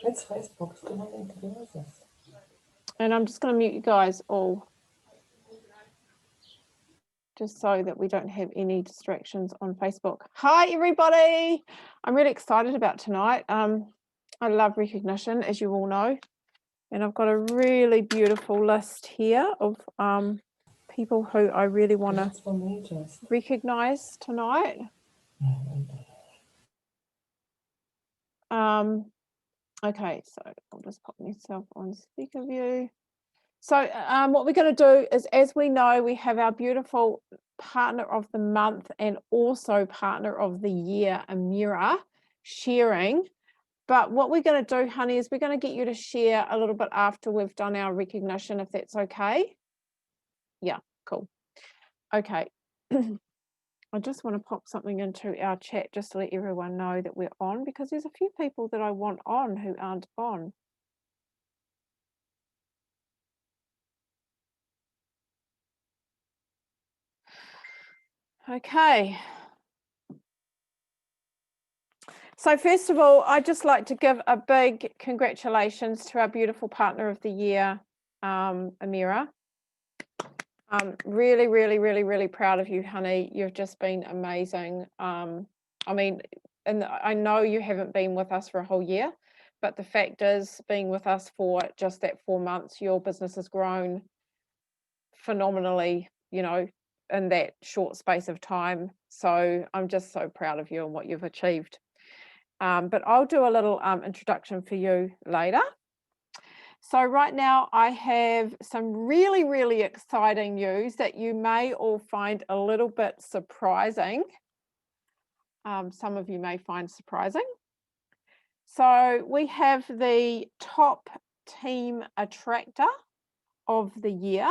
It's Facebook. It's got nothing to do with this. And I'm just going to mute you guys all, just so that we don't have any distractions on Facebook. Hi, everybody. I'm really excited about tonight. I love recognition, as you all know. And I've got a really beautiful list here of people who I really want to recognise tonight. Okay, so I'll just pop myself on speaker view. So what we're going to do is, as we know, we have our beautiful partner of the month and also partner of the year, Amira, sharing. But what we're going to do, honey, is we're going to get you to share a little bit after we've done our recognition, if that's okay. Yeah, cool. Okay. I just want to pop something into our chat just to let everyone know that we're on, because there's a few people that I want on who aren't on. Okay. So first of all, I'd just like to give a big congratulations to our beautiful partner of the year, Amira. I'm really, really, really, really proud of you, honey. You've just been amazing. I mean, and I know you haven't been with us for a whole year, but the fact is, being with us for just that 4 months, your business has grown phenomenally, you know, in that short space of time. So I'm just so proud of you and what you've achieved. But I'll do a little introduction for you later. So right now I have some really, really exciting news that you may all find a little bit surprising. Some of you may find surprising. So we have the top team attractor of the year.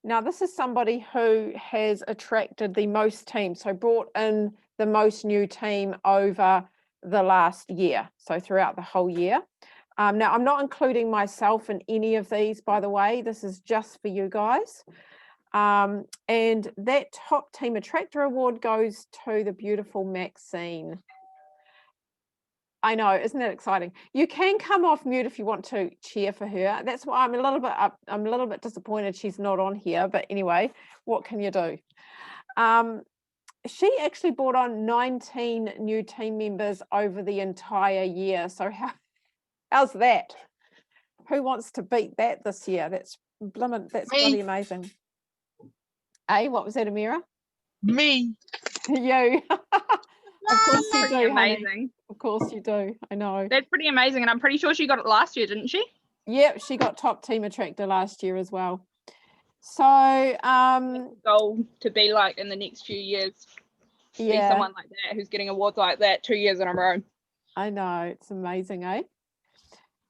Now, this is somebody who has attracted the most teams, so brought in the most new team over the last year, so throughout the whole year. Now, I'm not including myself in any of these, by the way. This is just for you guys. And that top team attractor award goes to the beautiful Maxine. I know, isn't that exciting? You can come off mute if you want to cheer for her. That's why I'm a little bit disappointed she's not on here. But anyway, what can you do? She actually brought on 19 new team members over the entire year. So how's that? Who wants to beat that this year? That's bloody amazing. What was that, Amira? Me. You. Of course you do, amazing. Honey. Of course you do. I know. That's pretty amazing, and I'm pretty sure she got it last year, didn't she? Yep, she got top team attractor last year as well. So goal to be like in the next few years. Yeah. Be someone like that who's getting awards like that 2 years in a row. I know, it's amazing, eh?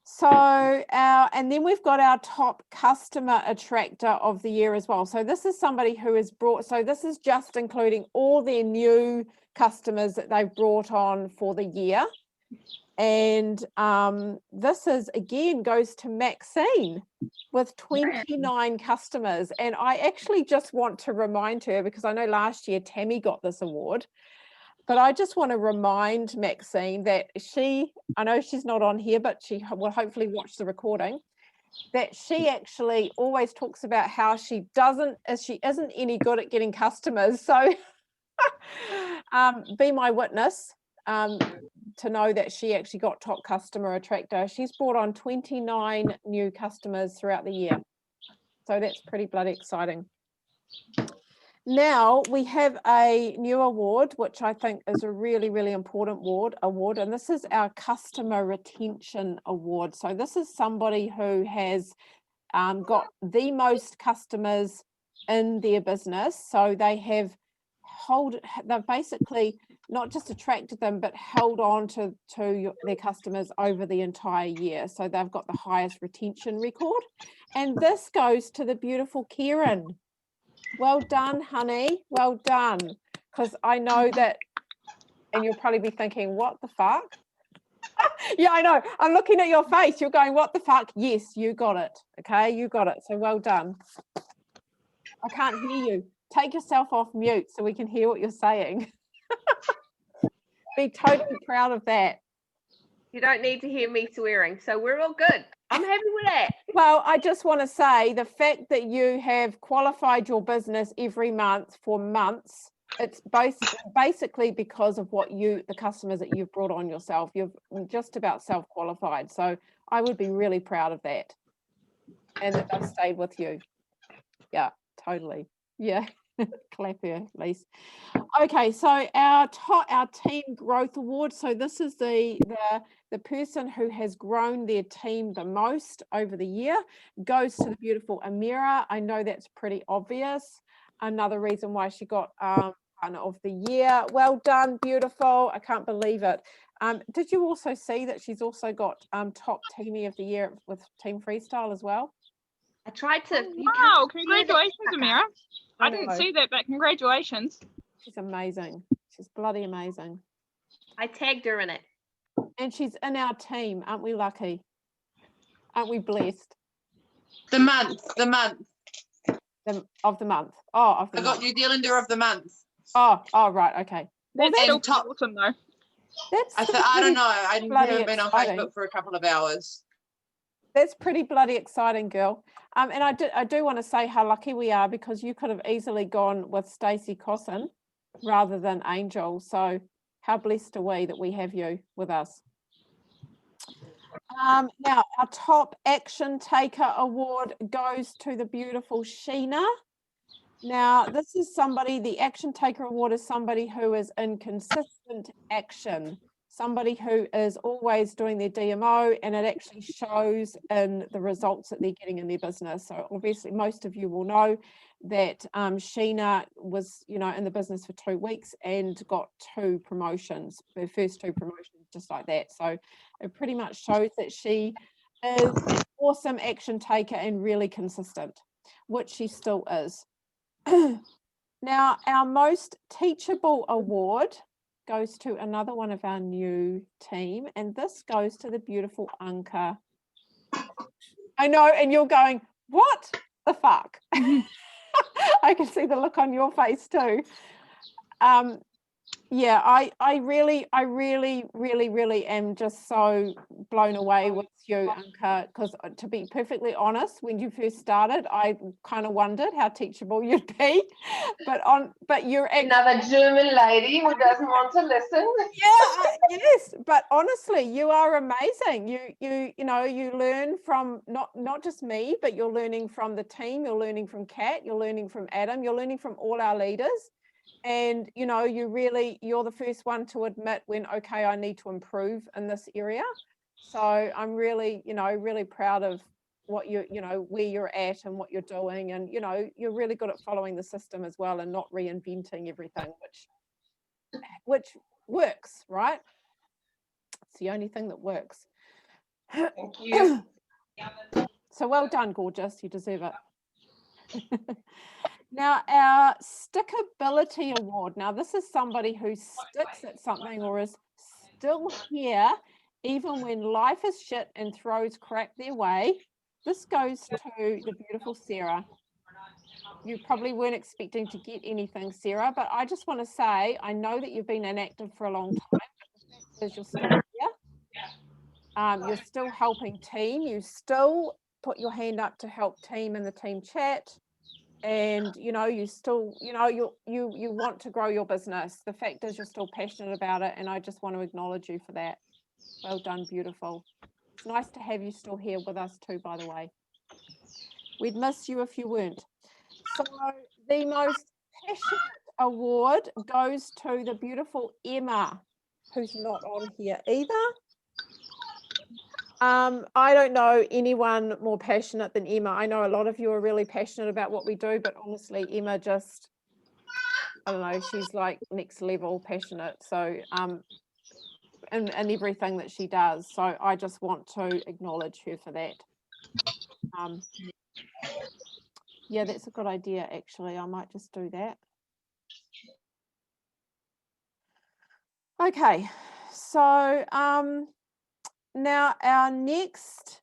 So and then we've got our top customer attractor of the year as well. So this is somebody who has brought, so this is just including all their new customers that they've brought on for the year. And this is, again, goes to Maxine with 29 customers. And I actually just want to remind her, because I know last year Tammy got this award, but I just want to remind Maxine that I know she's not on here, but she will hopefully watch the recording, that she actually always talks about how she isn't any good at getting customers. So be my witness to know that she actually got top customer attractor. She's brought on 29 new customers throughout the year. So that's pretty bloody exciting. Now we have a new award, which I think is a really, really important award, and this is our Customer Retention Award. So this is somebody who has got the most customers in their business. So they've basically not just attracted them, but held on to their customers over the entire year. So they've got the highest retention record. And this goes to the beautiful Kieran. Well done, honey. Well done. Because I know that, and you'll probably be thinking, what the fuck? Yeah, I know. I'm looking at your face. You're going, what the fuck? Yes, you got it. Okay, you got it. So well done. I can't hear you. Take yourself off mute so we can hear what you're saying. Be totally proud of that. You don't need to hear me swearing, so we're all good. I'm happy with that. Well, I just want to say the fact that you have qualified your business every month for months, it's basically because of what the customers that you've brought on yourself. You've just about self-qualified. So I would be really proud of that. And that they've stayed with you. Yeah, totally. Yeah. Clap her, Lise. Okay, so our team growth award. So this is the person who has grown their team the most over the year, goes to the beautiful Amira. I know that's pretty obvious. Another reason why she got partner of the year. Well done, beautiful. I can't believe it. Did you also see that she's also got top teamie of the year with Team Freestyle as well? I tried to. Wow, congratulations, Amira. I didn't know. see that, but congratulations. She's amazing. She's bloody amazing. I tagged her in it. And she's in our team. Aren't we lucky? Aren't we blessed? The month. Of the month. Oh, of the I got month. New Zealander of the month. Oh, right. Okay. Well, That's still and top. awesome, though. That's I don't know. I bloody haven't been on exciting. Facebook for a couple of hours. That's pretty bloody exciting, girl. And I do want to say how lucky we are, because you could have easily gone with Stacey Cossin rather than Angel. So how blessed are we that we have you with us. Now, our top action taker award goes to the beautiful Sheena. Now, this is somebody, the action taker award is somebody who is in consistent action, somebody who is always doing their DMO, and it actually shows in the results that they're getting in their business. So obviously most of you will know that Sheena was, in the business for 2 weeks and got 2 promotions, her first 2 promotions, just like that. So it pretty much shows that she is an awesome action taker and really consistent, which she still is. Now, our most teachable award goes to another one of our new team, and this goes to the beautiful Anka. I know, and you're going, what the fuck? I can see the look on your face too. Yeah, I really am just so blown away with you, Anka, because to be perfectly honest, when you first started, I kind of wondered how teachable you'd be, but you're Another German lady who doesn't want to listen. Yeah, yes, but honestly, you are amazing. You learn from not just me, but you're learning from the team, you're learning from Kat, you're learning from Adam, you're learning from all our leaders. And, you're the first one to admit when, okay, I need to improve in this area. So I'm really, really proud of what where you're at and what you're doing. And, you're really good at following the system as well and not reinventing everything, which works, right? It's the only thing that works. Thank you. So well done, gorgeous. You deserve it. Now, our Stickability Award. Now, this is somebody who sticks at something or is still here, even when life is shit and throws crap their way. This goes to the beautiful Sarah. You probably weren't expecting to get anything, Sarah, but I just want to say, I know that you've been inactive for a long time, but the fact is you're still here. You're still helping team. You still put your hand up to help team in the team chat. And you still you want to grow your business. The fact is you're still passionate about it, and I just want to acknowledge you for that. Well done, beautiful. It's nice to have you still here with us too, by the way. We'd miss you if you weren't. So the most passionate award goes to the beautiful Emma, who's not on here either. I don't know anyone more passionate than Emma. I know a lot of you are really passionate about what we do, but honestly, Emma just, I don't know, she's like next level passionate. So, and everything that she does. So I just want to acknowledge her for that. Yeah, that's a good idea, actually. I might just do that. Okay, so, now our next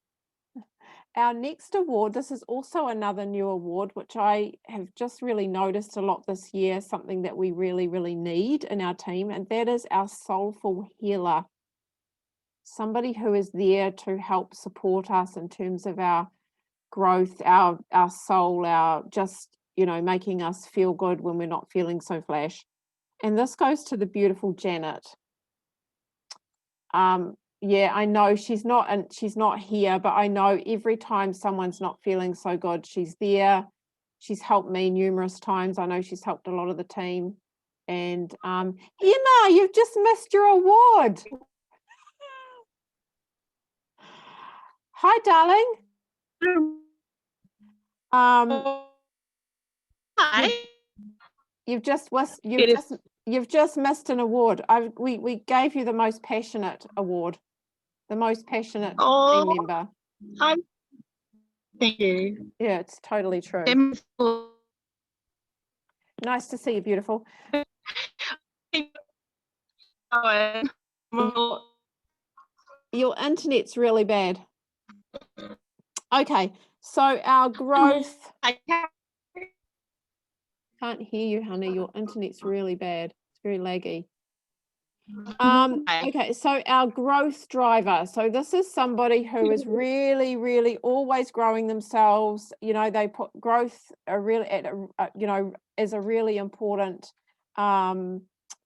award, this is also another new award, which I have just really noticed a lot this year, something that we really, really need in our team, and that is our Soulful Healer. somebody who is there to help support us in terms of our growth, our soul, our just, you know, making us feel good when we're not feeling so flash. And this goes to the beautiful Janet. Yeah, I know she's not here, but I know every time someone's not feeling so good, she's there. She's helped me numerous times. I know she's helped a lot of the team. And Emma, you've just missed your award. Hi, darling. Hi. You've just missed an award. We gave you the most passionate award, the most passionate team member. Thank you. Yeah, it's totally true. Nice to see you, beautiful. Your internet's really bad. Okay, so our growth. Can't hear you, honey. Your internet's really bad. It's very laggy. Okay, so our growth driver. So this is somebody who is really, really always growing themselves. You know, they put growth is a really important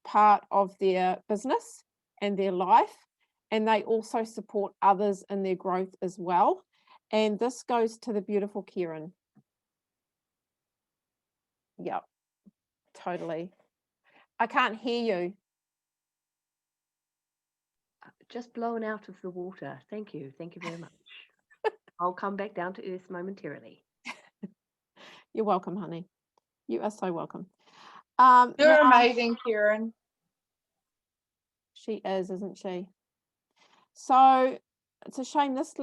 part of their business and their life. And they also support others in their growth as well. And this goes to the beautiful Kieran. Yep, totally. I can't hear you. Just blown out of the water. Thank you. Thank you very much. I'll come back down to earth momentarily. You're welcome, honey. You are so welcome. You're now, amazing, Kieran. she is, isn't she? So it's a shame this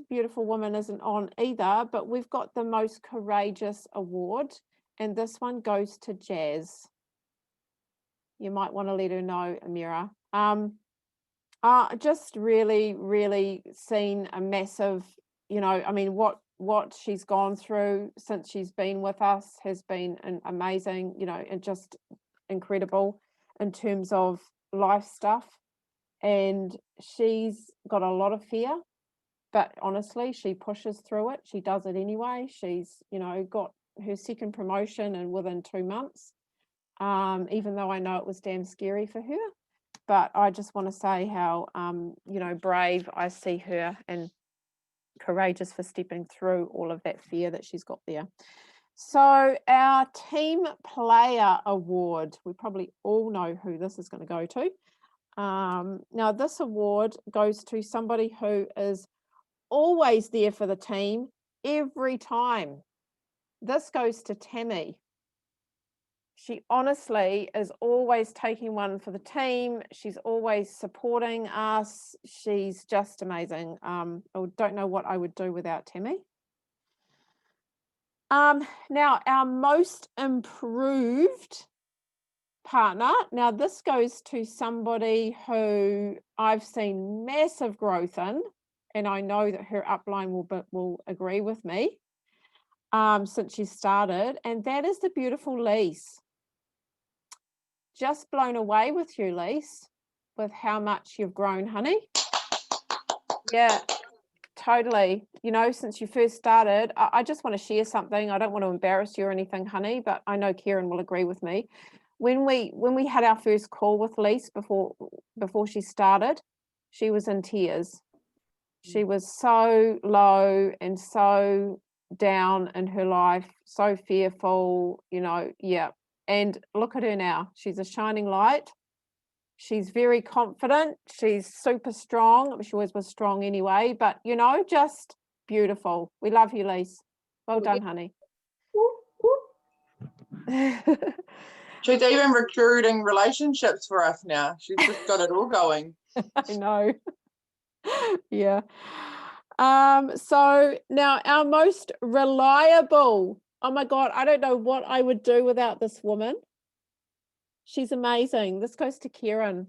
beautiful woman isn't on either, but we've got the most courageous award, and this one goes to Jazz. You might want to let her know, Amira. Just really, really seen a massive, you know, I mean, what she's gone through since she's been with us has been amazing, you know, and just incredible in terms of life stuff. And she's got a lot of fear, but honestly, she pushes through it. She does it anyway. She's, you know, got her second promotion and within 2 months, even though I know it was damn scary for her. But I just want to say how, you know, brave I see her and courageous for stepping through all of that fear that she's got there. So our Team Player Award, we probably all know who this is going to go to. Now, this award goes to somebody who is always there for the team every time. This goes to Tammy. She honestly is always taking one for the team. She's always supporting us. She's just amazing. I don't know what I would do without Tammy. Now, our most improved partner. Now, this goes to somebody who I've seen massive growth in, and I know that her upline will agree with me since she started, and that is the beautiful Lise. Just blown away with you, Lise, with how much you've grown, honey. Yeah, totally. You know, since you first started, I just want to share something. I don't want to embarrass you or anything, honey, but I know Kieran will agree with me. When we had our first call with Lise before she started, she was in tears. She was so low and so down in her life, so fearful, you know, yeah. And look at her now. She's a shining light. She's very confident. She's super strong. She always was strong anyway, but, you know, just beautiful. We love you, Lise. Well done, honey. She's even recruiting relationships for us now. She's just got it all going. I know. Yeah. So now our most reliable. Oh my God, I don't know what I would do without this woman. She's amazing. This goes to Kieran.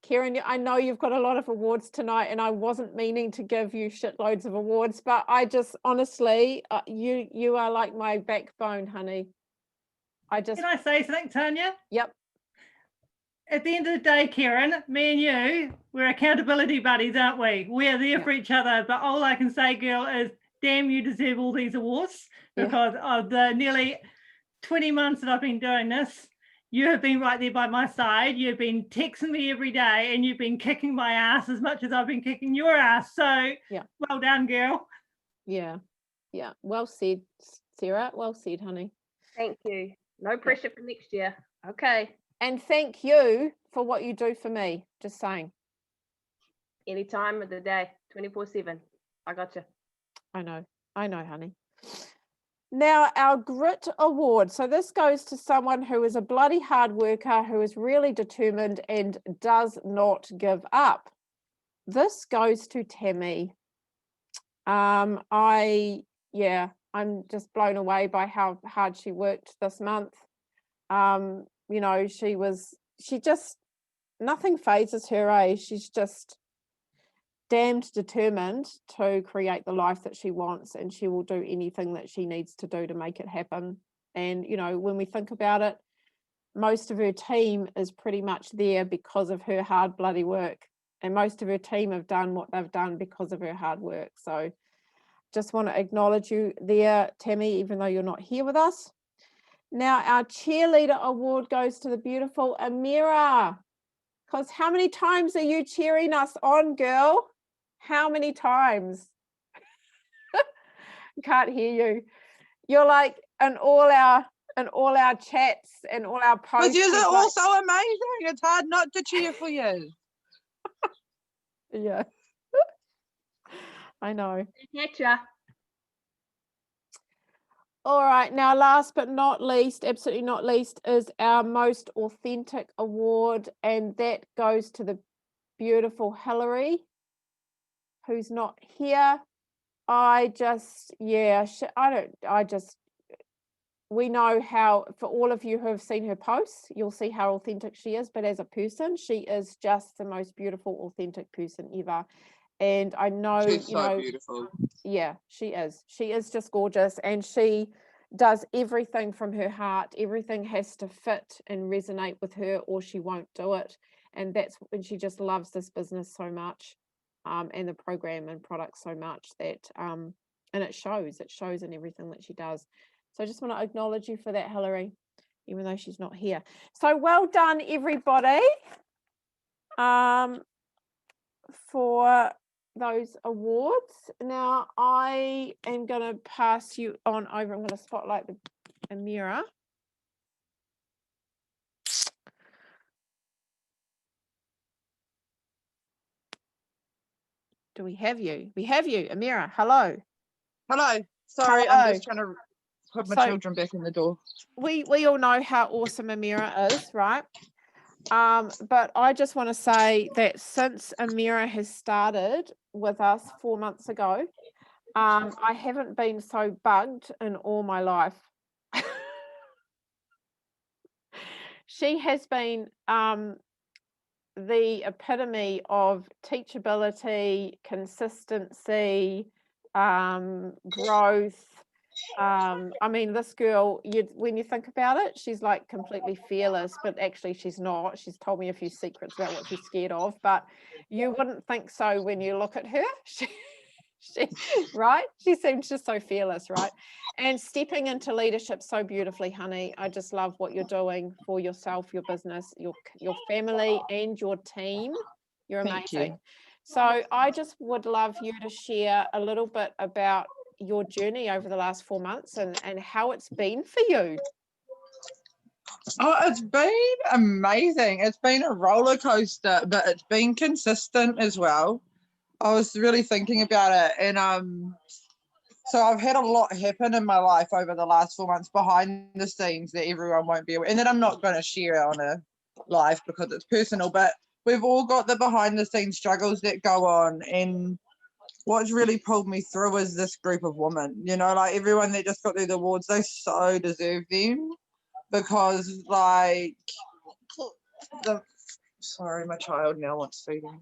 Kieran, I know you've got a lot of awards tonight, and I wasn't meaning to give you shitloads of awards, but I just honestly, you are like my backbone, honey. Can I say something, Tanya? Yep. at the end of the day, Karen, me and you, we're accountability buddies, aren't we? We're there for each other. But all I can say, girl, is damn, you deserve all these awards because of the nearly 20 months that I've been doing this. You have been right there by my side. You've been texting me every day and you've been kicking my ass as much as I've been kicking your ass. So well done, girl. Yeah. Well said, Sarah. Well said, honey. Thank you. No pressure for next year. Okay. And thank you for what you do for me. Just saying. Any time of the day, 24/7. I got you. I know, honey. Now, our Grit Award. So this goes to someone who is a bloody hard worker, who is really determined and does not give up. This goes to Tammy. I'm just blown away by how hard she worked this month. You know, nothing phases her, She's just damned determined to create the life that she wants, and she will do anything that she needs to do to make it happen. And, you know, when we think about it, most of her team is pretty much there because of her hard bloody work. And most of her team have done what they've done because of her hard work. So just want to acknowledge you there, Tammy, even though you're not here with us. Now, our cheerleader award goes to the beautiful Amira. Because how many times are you cheering us on, girl? How many times? Can't hear you. You're like in all our chats and all our posts. But you're all so amazing. It's hard not to cheer for you. Yeah. I know. Getcha. All right, now last but not least, absolutely not least, is our most authentic award, and that goes to the beautiful Hillary, who's not here. We know how, for all of you who have seen her posts, you'll see how authentic she is, but as a person, she is just the most beautiful, authentic person ever. And I know, she's so beautiful. Yeah, she is. She is just gorgeous, and she does everything from her heart. Everything has to fit and resonate with her, or she won't do it. And that's when she just loves this business so much, and the program and product so much that, and it shows in everything that she does. So I just want to acknowledge you for that, Hillary, even though she's not here. So well done, everybody, for those awards. Now I am going to pass you on over. I'm going to spotlight the Amira. Do we have you? We have you, Amira. Hello. Hello. Sorry, Hello. I'm just trying to put my children back in the door. We all know how awesome Amira is, right? But I just want to say that since Amira has started with us 4 months ago, I haven't been so bugged in all my life. She has been the epitome of teachability, consistency, growth. I mean, this girl, when you think about it, she's like completely fearless, but actually she's not. She's told me a few secrets about what she's scared of, but you wouldn't think so when you look at her. Right? She seems just so fearless, right? And stepping into leadership so beautifully, honey. I just love what you're doing for yourself, your business, your family, and your team. You're amazing. Thank you. So I just would love you to share a little bit about your journey over the last 4 months and how it's been for you. Oh, it's been amazing. It's been a roller coaster, but it's been consistent as well. I was really thinking about it, and so I've had a lot happen in my life over the last 4 months behind the scenes that everyone won't be aware, and that I'm not going to share on a live because it's personal, but we've all got the behind the scenes struggles that go on, and what's really pulled me through is this group of women, you know, like everyone that just got through the awards, they so deserve them, because like sorry, my child now wants feeding.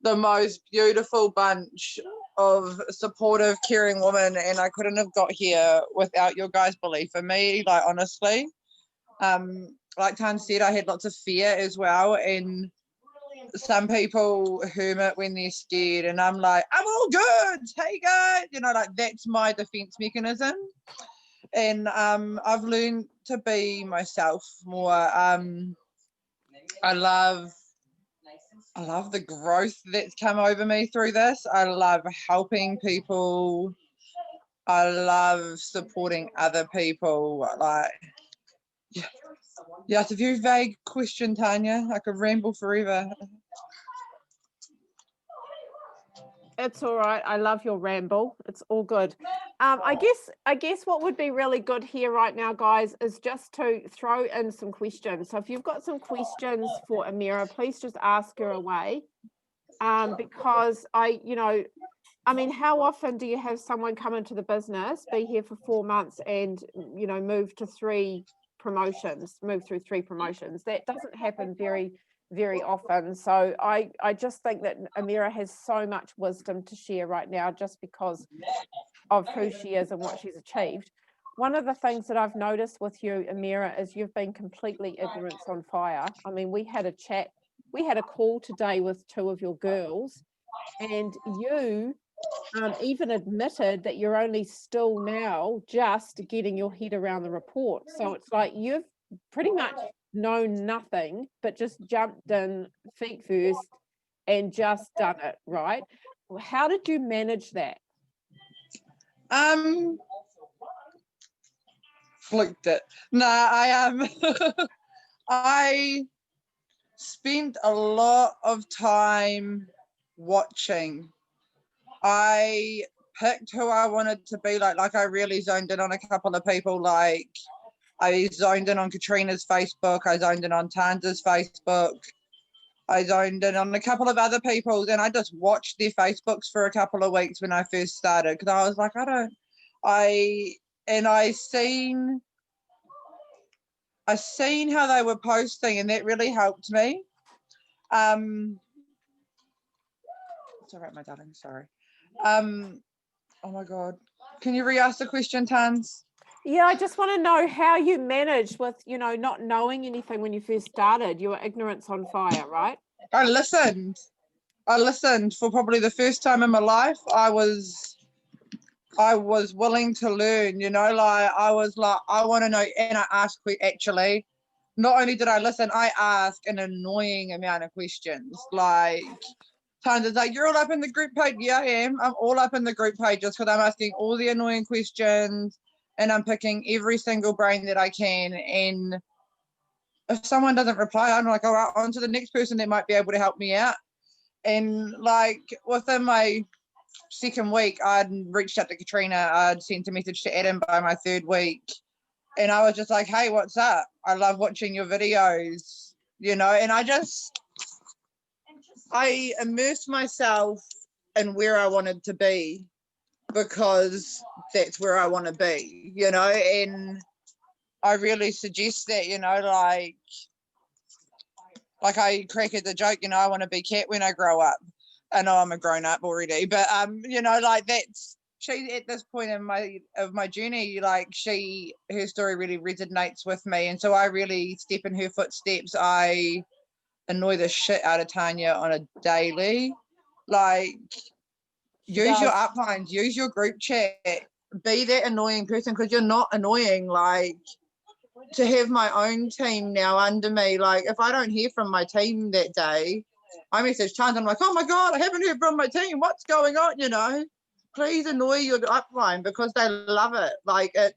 The most beautiful bunch of supportive, caring women, and I couldn't have got here without your guys' belief in me, like honestly. like Tan said, I had lots of fear as well, and some people hermit when they're scared, and I'm like, I'm all good, hey guys, you know, like that's my defense mechanism. And I've learned to be myself more. I love the growth that's come over me through this. I love helping people. I love supporting other people. Like, yeah, it's a very vague question, Tanya. I could ramble forever. It's all right. I love your ramble. It's all good. I guess what would be really good here right now, guys, is just to throw in some questions. So if you've got some questions for Amira, please just ask her away. Because I mean, how often do you have someone come into the business, be here for 4 months and, move through 3 promotions? That doesn't happen very, very often. So I just think that Amira has so much wisdom to share right now just because of who she is and what she's achieved. One of the things that I've noticed with you, Amira, is you've been completely ignorance on fire. I mean, we had a call today with 2 of your girls, and you even admitted that you're only still now just getting your head around the report. So it's like you've pretty much known nothing, but just jumped in feet first and just done it, right? How did you manage that? Fluked it. Nah, I spent a lot of time watching. I picked who I wanted to be like I really zoned in on a couple of people. Like I zoned in on Katrina's Facebook, I zoned in on Tanza's Facebook, I zoned in on a couple of other people's, and I just watched their Facebooks for a couple of weeks when I first started, because I was like, I seen how they were posting, and that really helped me. It's all right, my darling, sorry. Oh my God, can you re-ask the question, Tans? Yeah, I just want to know how you managed with, not knowing anything when you first started. You were ignorance on fire, right? I listened for probably the first time in my life. I was willing to learn, like I was like, I want to know, and I asked, actually, not only did I listen, I asked an annoying amount of questions. Like, Tons is like, you're all up in the group page. Yeah, I am. I'm all up in the group page just because I'm asking all the annoying questions, and I'm picking every single brain that I can. And if someone doesn't reply, I'm like, all right, on to the next person that might be able to help me out. And like within my second week, I'd reached out to Katrina. I'd sent a message to Adam by my 3rd week. And I was just like, hey, what's up? I love watching your videos, and I immersed myself in where I wanted to be because that's where I want to be, and I really suggest that, like I crack at the joke, I want to be Cat when I grow up. I know I'm a grown up already, but like that's, she at this point in my journey, like her story really resonates with me, and so I really step in her footsteps. I annoy the shit out of Tanya on a daily. Like, use your uplines, use your group chat, be that annoying person, because you're not annoying. Like, to have my own team now under me, like if I don't hear from my team that day, I message Tanya, I'm like, oh my God, I haven't heard from my team, what's going on? Please annoy your upline, because they love it. Like, it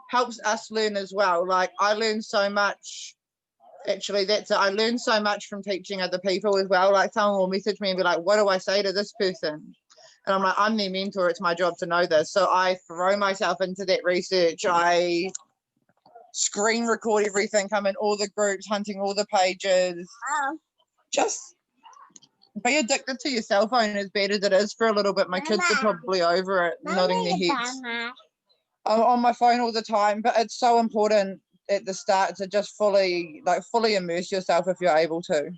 helps us learn as well. Like, I learn so much. Actually, that's it. I learn so much from teaching other people as well. Like, someone will message me and be like, what do I say to this person? And I'm like, I'm their mentor. It's my job to know this. So I throw myself into that research. I screen record everything, come in all the groups, hunting all the pages. Just be addicted to your cell phone, as bad as it is for a little bit. My kids are probably over it, nodding their heads. I'm on my phone all the time, but it's so important at the start to just fully immerse yourself if you're able to.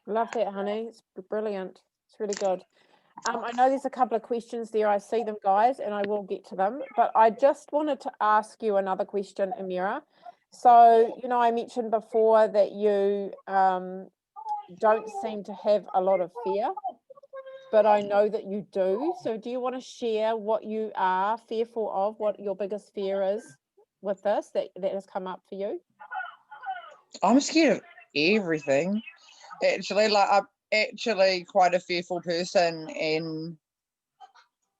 Love that, honey. It's brilliant. It's really good. I know there's a couple of questions there. I see them, guys, and I will get to them. But I just wanted to ask you another question, Amira. So, you know, I mentioned before that you don't seem to have a lot of fear, but I know that you do. So do you want to share what you are fearful of, what your biggest fear is with this that has come up for you? I'm scared of everything. Actually, like I'm actually quite a fearful person, and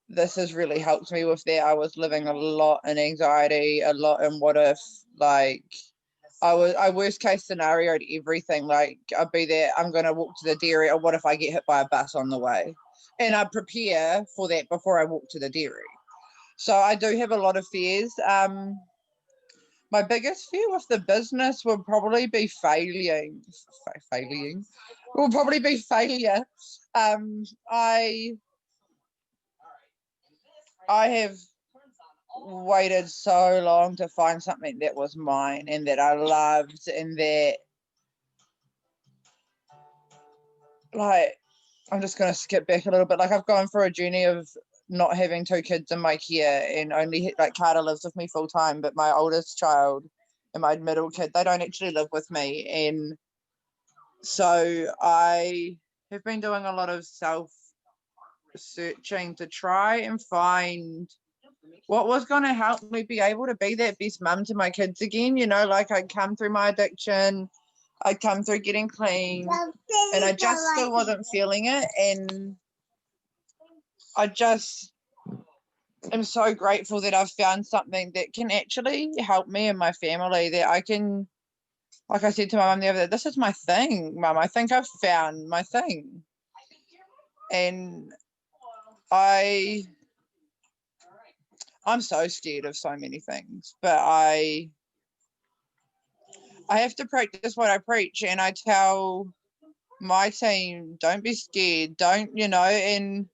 this has really helped me with that. I was living a lot in anxiety, a lot in what if, like I worst case scenario everything. Like I'd be there, I'm gonna walk to the dairy, or what if I get hit by a bus on the way? And I prepare for that before I walk to the dairy. So I do have a lot of fears. My biggest fear with the business will probably be failing. Will probably be failure. I have waited so long to find something that was mine and that I loved, and that, like, I'm just going to skip back a little bit. Like, I've gone through a journey of not having 2 kids in my care, and only, like, Carter lives with me full time, but my oldest child and my middle kid, they don't actually live with me. And so I have been doing a lot of self-searching to try and find what was going to help me be able to be that best mum to my kids again. You know, like I'd come through my addiction, I'd come through getting clean, and I just still wasn't feeling it. And I just am so grateful that I've found something that can actually help me and my family, that I can, like I said to my mum the other day, this is my thing, Mum. I think I've found my thing. And I'm so scared of so many things, but I have to practice what I preach, and I tell my team, don't be scared, don't, you know. And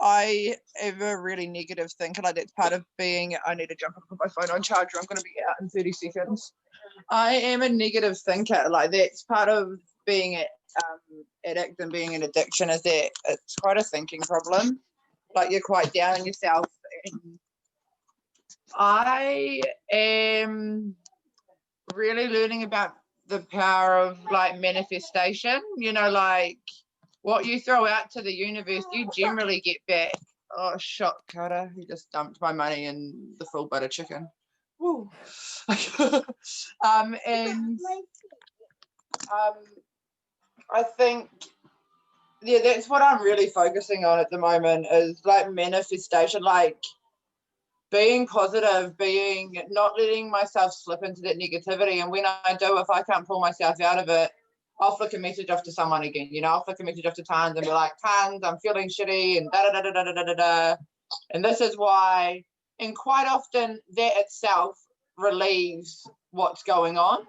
I am a really negative thinker. Like, that's part of being, I need to jump and put my phone on charger, I'm going to be out in 30 seconds. I am a negative thinker. Like, that's part of being an addict and being an addiction, is that it's quite a thinking problem. Like, you're quite down on yourself. And I am really learning about the power of, like, manifestation. You know, like, what you throw out to the universe, you generally get back. Oh, shock, Carter. He just dumped my money in the full butter chicken. Woo. I think, yeah, that's what I'm really focusing on at the moment, is like manifestation, like being positive, not letting myself slip into that negativity. And when I do, if I can't pull myself out of it, I'll flick a message off to someone again. You know, I'll flick a message off to Tans and be like, Tans, I'm feeling shitty, and da da da da da da da da. And this is why. And quite often that itself relieves what's going on,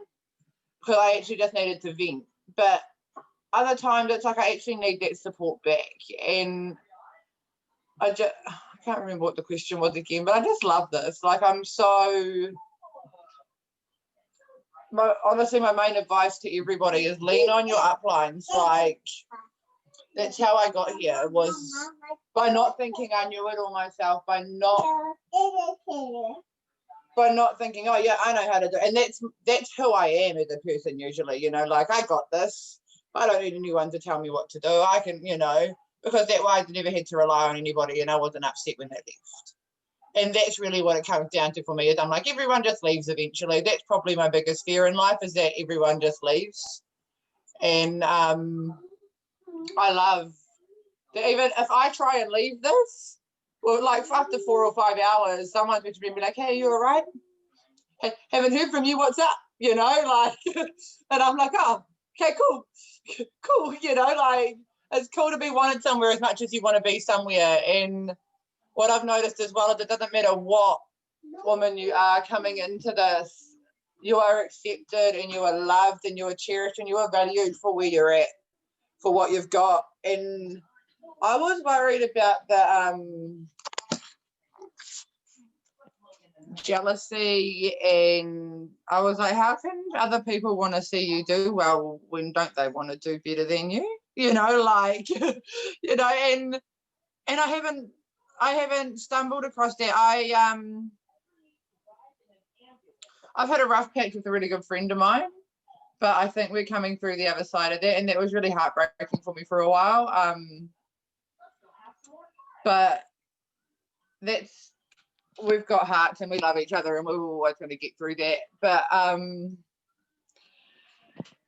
because I actually just needed to vent. But other times it's like I actually need that support back. And I can't remember what the question was again, but I just love this. Like, I'm so, honestly, my main advice to everybody is lean on your uplines. Like, that's how I got here, was by not thinking I knew it all myself, by not thinking, oh yeah, I know how to do it. And that's who I am as a person usually, you know, like, I got this. I don't need anyone to tell me what to do. I can, you know, because that way I never had to rely on anybody, and I wasn't upset when they left. And that's really what it comes down to for me, is I'm like, everyone just leaves eventually. That's probably my biggest fear in life, is that everyone just leaves. And I love that even if I try and leave this, well, like after 4 or 5 hours, someone's going to be like, hey, you all right? Hey, haven't heard from you, what's up? You know, like, and I'm like, oh, okay, cool, you know, like, it's cool to be wanted somewhere as much as you want to be somewhere. And what I've noticed as well is it doesn't matter what woman you are coming into this, you are accepted and you are loved and you are cherished and you are valued for where you're at, for what you've got. And I was worried about the jealousy, and I was like, how can other people want to see you do well when don't they want to do better than you? You know, like, you know, and I haven't stumbled across that. I've had a rough patch with a really good friend of mine, but I think we're coming through the other side of that, and that was really heartbreaking for me for a while. But we've got hearts and we love each other, and we're always going to get through that. But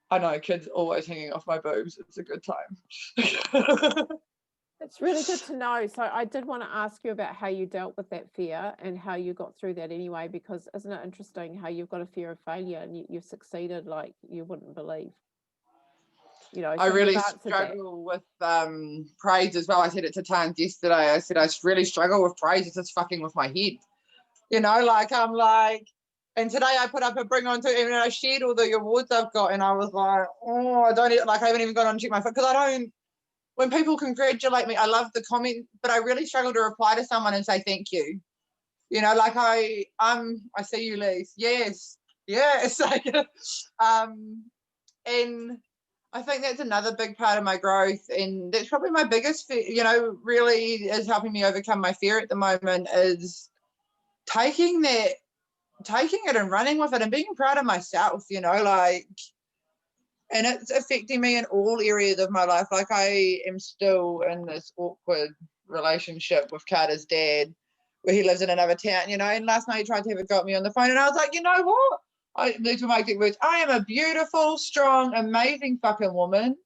I know kids always hanging off my boobs. It's a good time. It's really good to know. So I did want to ask you about how you dealt with that fear and how you got through that anyway, because isn't it interesting how you've got a fear of failure and you've succeeded like you wouldn't believe? You know, I so really you've answered that. struggle with praise as well. I said it to Tans yesterday. I said I really struggle with praise. It's just fucking with my head. You know, like I'm like, and today I put up a bring on to, and I shared all the awards I've got, and I was like, oh, I haven't even gone on to check my phone, because I don't, when people congratulate me, I love the comment, but I really struggle to reply to someone and say thank you. You know, like I see you, Lise. Yes. Like, and I think that's another big part of my growth, and that's probably my biggest fear, you know, really is helping me overcome my fear at the moment, is taking it and running with it and being proud of myself, you know, like, and it's affecting me in all areas of my life. Like I am still in this awkward relationship with Carter's dad, where he lives in another town, you know, and last night he tried to have a go at me on the phone, and I was like, you know what? These were my big words. I am a beautiful, strong, amazing fucking woman,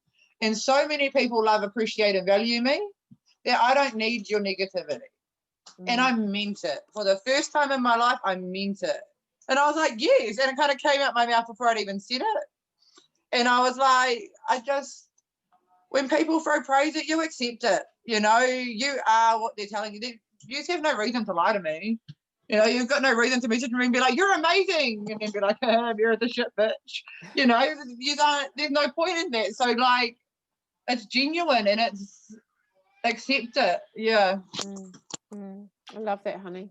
and so many people love, appreciate, and value me that I don't need your negativity. And I meant it. For the first time in my life, I meant it. And I was like, yes. And it kind of came out my mouth before I'd even said it. And I was like, when people throw praise at you, accept it. You know, you are what they're telling you. You just have no reason to lie to me. You know, you've got no reason to message me and be like, you're amazing. And then be like, you're the shit bitch. You know, there's no point in that. So, like, it's genuine and it's, accept it. Yeah. I love that, honey.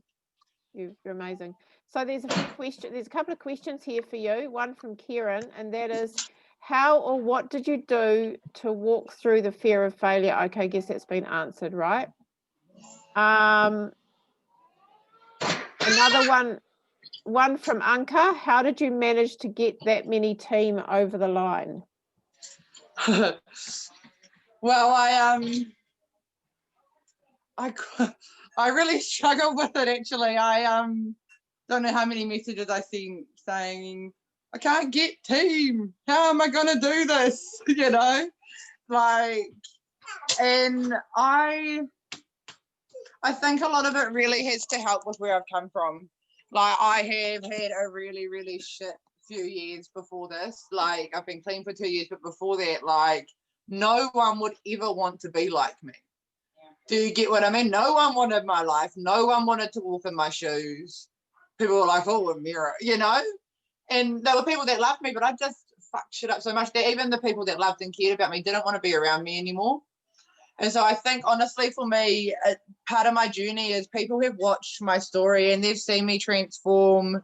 You're amazing. So there's a few questions. There's a couple of questions here for you. One from Kieran, and that is, how or what did you do to walk through the fear of failure? Okay, I guess that's been answered, right? Another one from Anka. How did you manage to get that many team over the line? Well, I really struggle with it, actually. I don't know how many messages I seen saying, I can't get team. How am I going to do this? You know, like, and I think a lot of it really has to help with where I've come from. Like, I have had a really, really shit few years before this. Like, I've been clean for 2 years, but before that, like, no one would ever want to be like me. Do you get what I mean? No one wanted my life. No one wanted to walk in my shoes. People were like, oh, Amira, you know? And there were people that loved me, but I just fucked shit up so much that even the people that loved and cared about me didn't want to be around me anymore. And so I think, honestly, for me, part of my journey is people have watched my story and they've seen me transform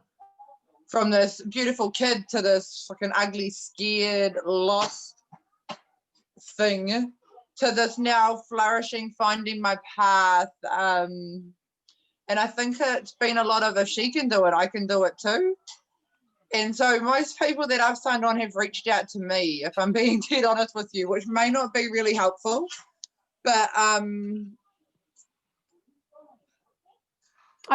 from this beautiful kid to this fucking ugly, scared, lost thing, to this now flourishing, finding my path. And I think it's been a lot of, if she can do it, I can do it too. And so most people that I've signed on have reached out to me, if I'm being dead honest with you, which may not be really helpful. But I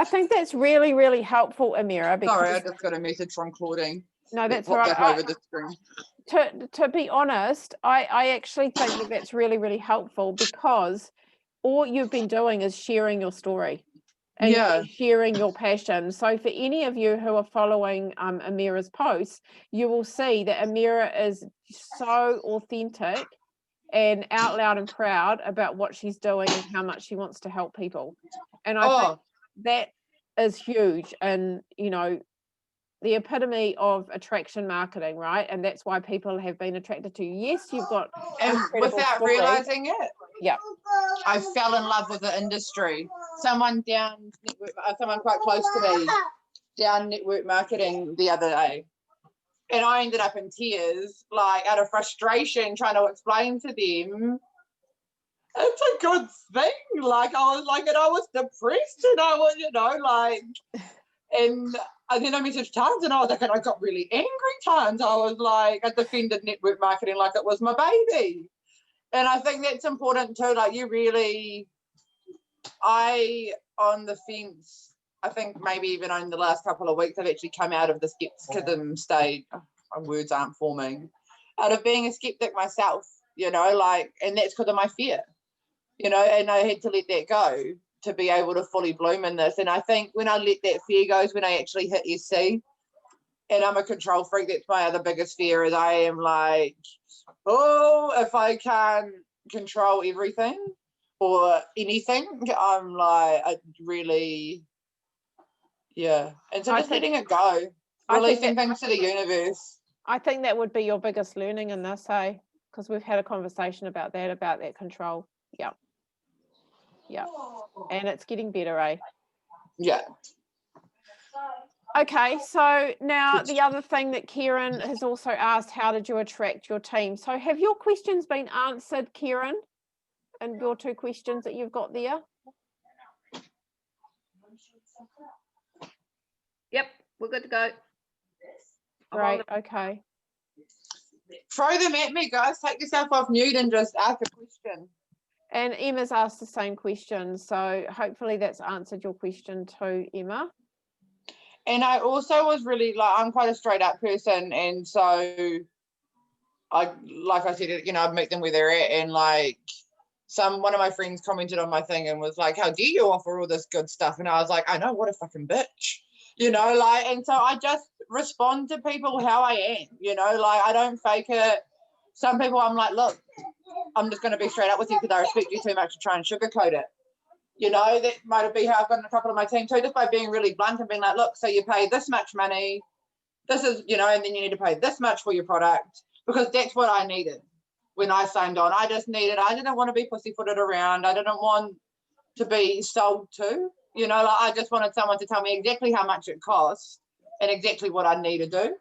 think that's really, really helpful, Amira. Because, sorry, I just got a message from Claudine. No, that's all right. Over the screen. To be honest, I actually think that that's really, really helpful, because all you've been doing is sharing your story and sharing your passion. So for any of you who are following Amira's posts, you will see that Amira is so authentic and out loud and proud about what she's doing and how much she wants to help people. And I think that is huge, and, you know, the epitome of attraction marketing, right? And that's why people have been attracted to you. Yes, you've got, and without realizing it, yeah, I fell in love with the industry. Someone quite close to me down network marketing the other day, and I ended up in tears, like out of frustration, trying to explain to them it's a good thing. Like, I was like, and I was depressed, and I was, you know, like, And then I messaged Tons and I was like, and I got really angry Tons. I was like, I defended network marketing like it was my baby. And I think that's important too. Like on the fence, I think maybe even in the last couple of weeks, I've actually come out of the skepticism stage. Oh, my words aren't forming. Out of being a skeptic myself, and that's because of my fear, and I had to let that go to be able to fully bloom in this. And I think when I let that fear go is when I actually hit SC. And I'm a control freak. That's my other biggest fear is I am like, oh, if I can't control everything or anything, I'm like, I really, yeah. And so just letting it go, releasing things to the universe. I think that would be your biggest learning in this, because we've had a conversation about that control. Yeah. Yeah. And it's getting better, Yeah. Okay, so now the other thing that Kieran has also asked, how did you attract your team? So have your questions been answered, Kieran, and your 2 questions that you've got there? Yep, we're good to go. Right, okay. Throw them at me, guys. Take yourself off mute and just ask a question. And Emma's asked the same question, so hopefully that's answered your question too, Emma. And I also was really I'm quite a straight up person, and so like I said, I'd meet them where they're at, and one of my friends commented on my thing and was like, how dare you offer all this good stuff? And I was like, I know, what a fucking bitch, and so I just respond to people how I am, I don't fake it. Some people I'm like, look, I'm just going to be straight up with you because I respect you too much to try and sugarcoat it. That might be how I've gotten a couple of my team too, just by being really blunt and being like, look, so you pay this much money, this is, and then you need to pay this much for your product, because that's what I needed when I signed on. I didn't want to be pussyfooted around. I didn't want to be sold to, I just wanted someone to tell me exactly how much it costs and exactly what I need to do.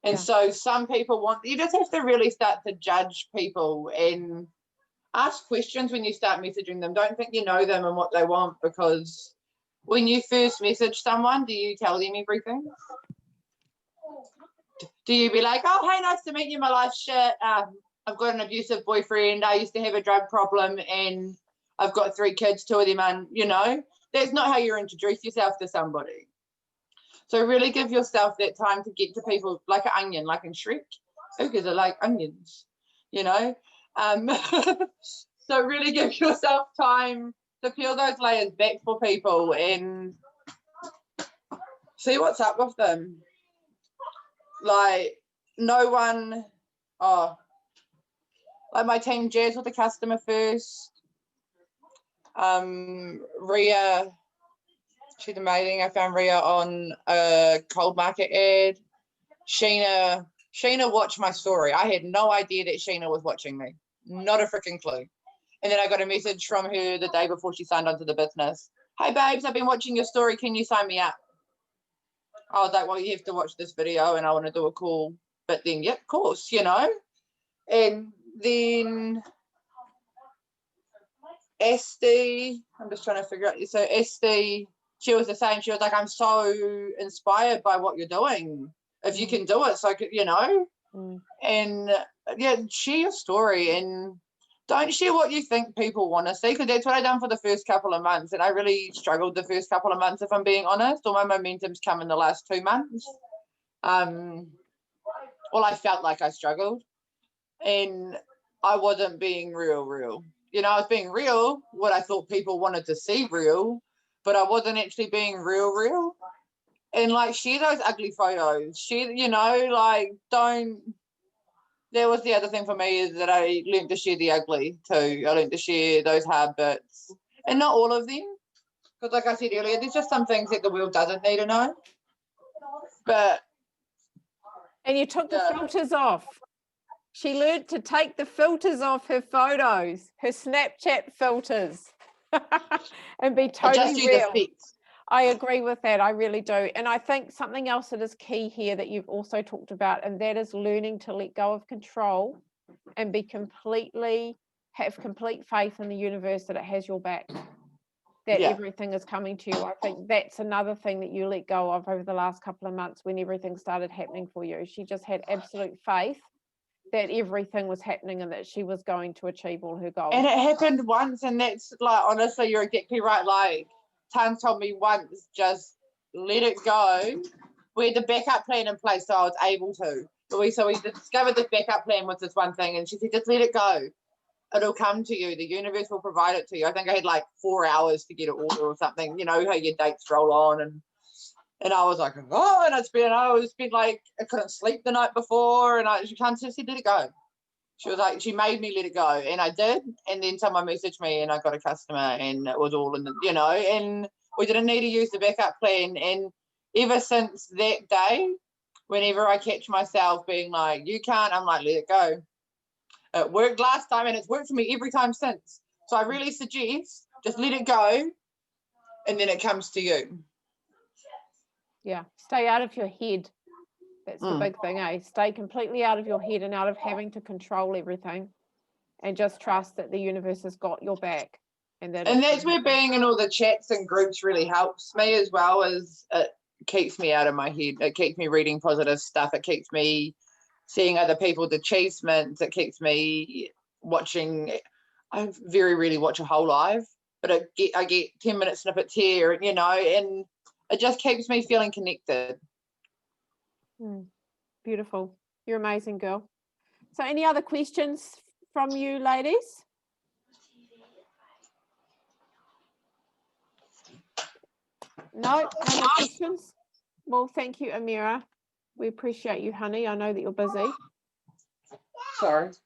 And so some people you just have to really start to judge people and ask questions when you start messaging them. Don't think you know them and what they want, because when you first message someone, do you tell them everything? Do you be like, oh, hey, nice to meet you, my life's shit. I've got an abusive boyfriend. I used to have a drug problem and I've got 3 kids, 2 of them, and that's not how you introduce yourself to somebody. So really give yourself that time to get to people like an onion, like in Shrek. Ogres are like onions, So really give yourself time to peel those layers back for people and see what's up with them. No one, my team, Jazz with the customer first. Ria, she's amazing. I found Ria on a cold market ad. Sheena watched my story. I had no idea that Sheena was watching me. Not a freaking clue. And then I got a message from her the day before she signed onto the business. Hey, babes, I've been watching your story. Can you sign me up? I was like, well, you have to watch this video and I want to do a call. But then, yeah, of course, And then Esty, I'm just trying to figure out. So Esty, she was the same. She was like, I'm so inspired by what you're doing. If you can do it, so, And, share your story and don't share what you think people want to see, because that's what I done for the first couple of months. And I really struggled the first couple of months, if I'm being honest. All my momentum's come in the last 2 months. I felt like I struggled. And I wasn't being real. I was being real, what I thought people wanted to see real, but I wasn't actually being real. And share those ugly photos. Don't. That was the other thing for me, is that I learned to share the ugly too. I learned to share those hard bits, and not all of them, because like I said earlier, there's just some things that the world doesn't need to know. And you took the filters off. She learned to take the filters off her photos, her Snapchat filters, and be totally real. I agree with that. I really do. And I think something else that is key here that you've also talked about, and that is learning to let go of control and have complete faith in the universe that it has your back. that Yeah. everything is coming to you. I think that's another thing that you let go of over the last couple of months when everything started happening for you. She just had absolute faith that everything was happening and that she was going to achieve all her goals. And it happened once, and that's like, honestly, you're exactly right. Like, Tan told me once, just let it go. We had the backup plan in place, so I was able to. But we discovered this backup plan with this one thing, and she said, just let it go. It'll come to you. The universe will provide it to you. I think I had like 4 hours to get an order or something. You know how your dates roll on, and I was like, oh, and it's been like, I couldn't sleep the night before, and she just said, let it go. She was like, she made me let it go, and I did. And then someone messaged me, and I got a customer, and it was all in the, you know, and we didn't need to use the backup plan. And ever since that day, whenever I catch myself being like, you can't, I'm like, let it go. It worked last time, and it's worked for me every time since. So I really suggest just let it go, and then it comes to you. Yeah, stay out of your head. That's the big thing, eh? Stay completely out of your head and out of having to control everything, and just trust that the universe has got your back. And that's where being in all the chats and groups really helps me, as well as it keeps me out of my head. It keeps me reading positive stuff. It keeps me seeing other people's achievements. It keeps me watching. I very rarely watch a whole live, but I get 10-minute snippets here, you know, and it just keeps me feeling connected. Beautiful. You're amazing, girl. So any other questions from you ladies? No more questions? Well, thank you, Amira. We appreciate you, honey. I know that you're busy. Sorry. Is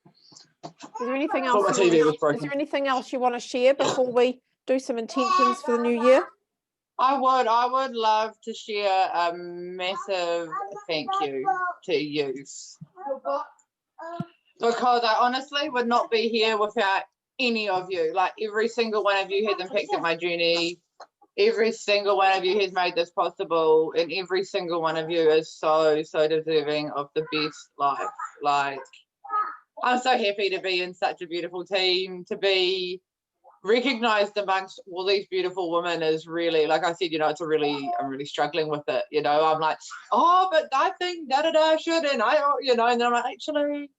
there anything Thought else? my TV was Is broken. there anything else you want to share before we do some intentions for the new year? I would love to share a massive thank you to you, because I honestly would not be here without any of you. Like, every single one of you has impacted my journey. Every single one of you has made this possible, and every single one of you is so deserving of the best life. Like, I'm so happy to be in such a beautiful team, to be recognized amongst all these beautiful women is really, like I said, you know, I'm really struggling with it. You know, I'm like, oh, but I think I should, and you know, and then I'm like, actually,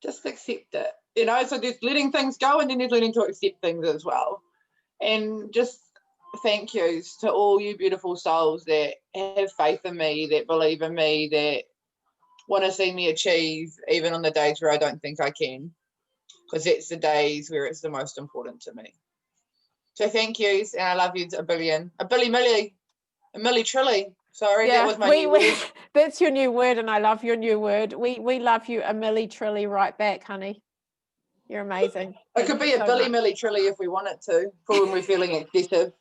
just accept it. You know, so there's letting things go, and then there's learning to accept things as well. And just thank yous to all you beautiful souls that have faith in me, that believe in me, that want to see me achieve, even on the days where I don't think I can, because that's the days where it's the most important to me. So thank yous, and I love you a billion, a milli trilly. Sorry, Yeah, that was my new word. That's your new word, and I love your new word. We love you a milli trilly right back, honey. You're amazing. It could be a milli trilly if we wanted to, for when we're feeling excessive.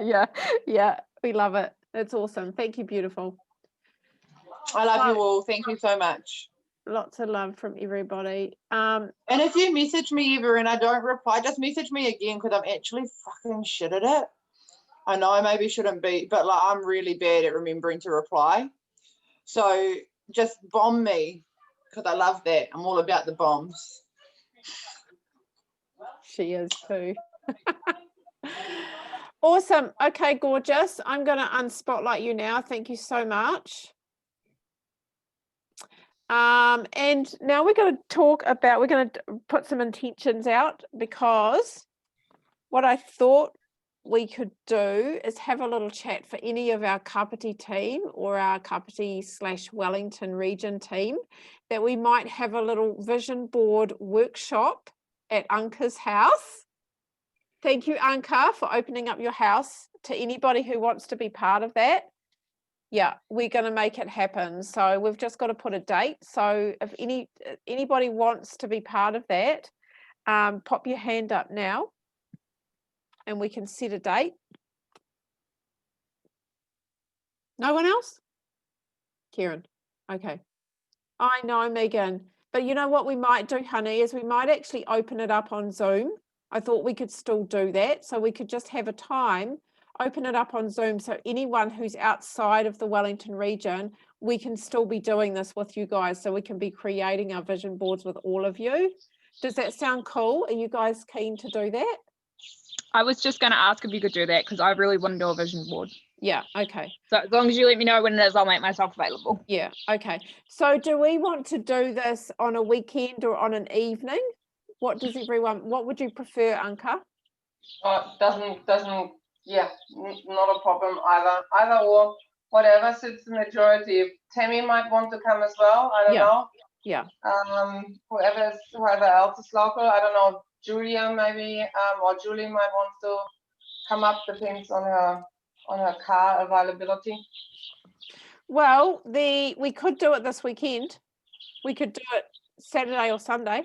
Yeah, we love it. That's awesome. Thank you, beautiful. I love you all. Thank you so much. Lots of love from everybody. And if you message me ever and I don't reply, just message me again, because I'm actually fucking shit at it. I know I maybe shouldn't be, but like, I'm really bad at remembering to reply. So just bomb me, because I love that. I'm all about the bombs. She is too. Awesome. Okay, gorgeous. I'm going to unspotlight you now. Thank you so much. And now we're going to put some intentions out, because what I thought we could do is have a little chat for any of our Kapiti team or our Kapiti/Wellington region team, that we might have a little vision board workshop at Anka's house. Thank you, Anka, for opening up your house to anybody who wants to be part of that. Yeah, we're going to make it happen. So we've just got to put a date. So if anybody wants to be part of that, pop your hand up now and we can set a date. No one else? Kieran. Okay. I know, Megan. But you know what we might do, honey, is we might actually open it up on Zoom. I thought we could still do that. So we could just have a time, open it up on Zoom, so anyone who's outside of the Wellington region, we can still be doing this with you guys, so we can be creating our vision boards with all of you. Does that sound cool? Are you guys keen to do that? I was just going to ask if you could do that because I really want to do a vision board. Yeah, okay. So as long as you let me know when it is, I'll make myself available. Yeah, okay. So do we want to do this on a weekend or on an evening? What would you prefer, Anka? Doesn't, yeah, not a problem either or, whatever suits the majority. If Tammy might want to come as well, I don't Yeah. know. Yeah. Whoever else is local, I don't know, Julia maybe, or Julie might want to come up, depends on her car availability. Well, we could do it this weekend. We could do it Saturday or Sunday.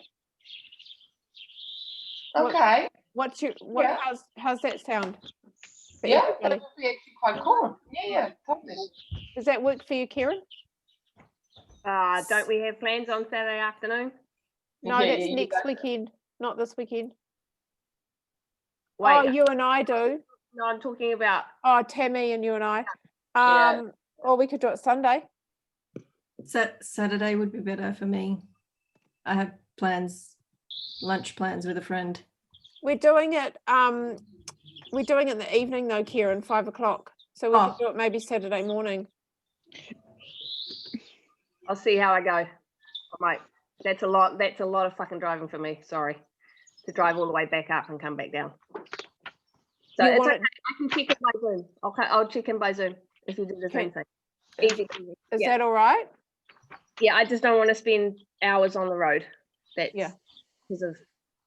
Okay. Yeah. How's that sound? For Yeah, everybody? that would be actually quite cool. Yeah, totally. Does that work for you, Kieran? Don't we have plans on Saturday afternoon? No, Yeah, that's you next got it. weekend, not this weekend. Wait, Oh, you and I do. no, I'm talking about. Oh, Tammy and you and I. Yeah. Or we could do it Sunday. Saturday would be better for me. I have lunch plans with a friend. We're doing it in the evening though, Kieran, 5 o'clock. So we could do it maybe Saturday morning. I'll see how I go. I might. That's a lot of fucking driving for me. Sorry, to drive all the way back up and come back down. So You it's want okay. I can check in by Zoom. I'll check in by Zoom if you do the same thing. Easy. Is Yeah. that all right? Yeah, I just don't want to spend hours on the road. That's Yeah. because of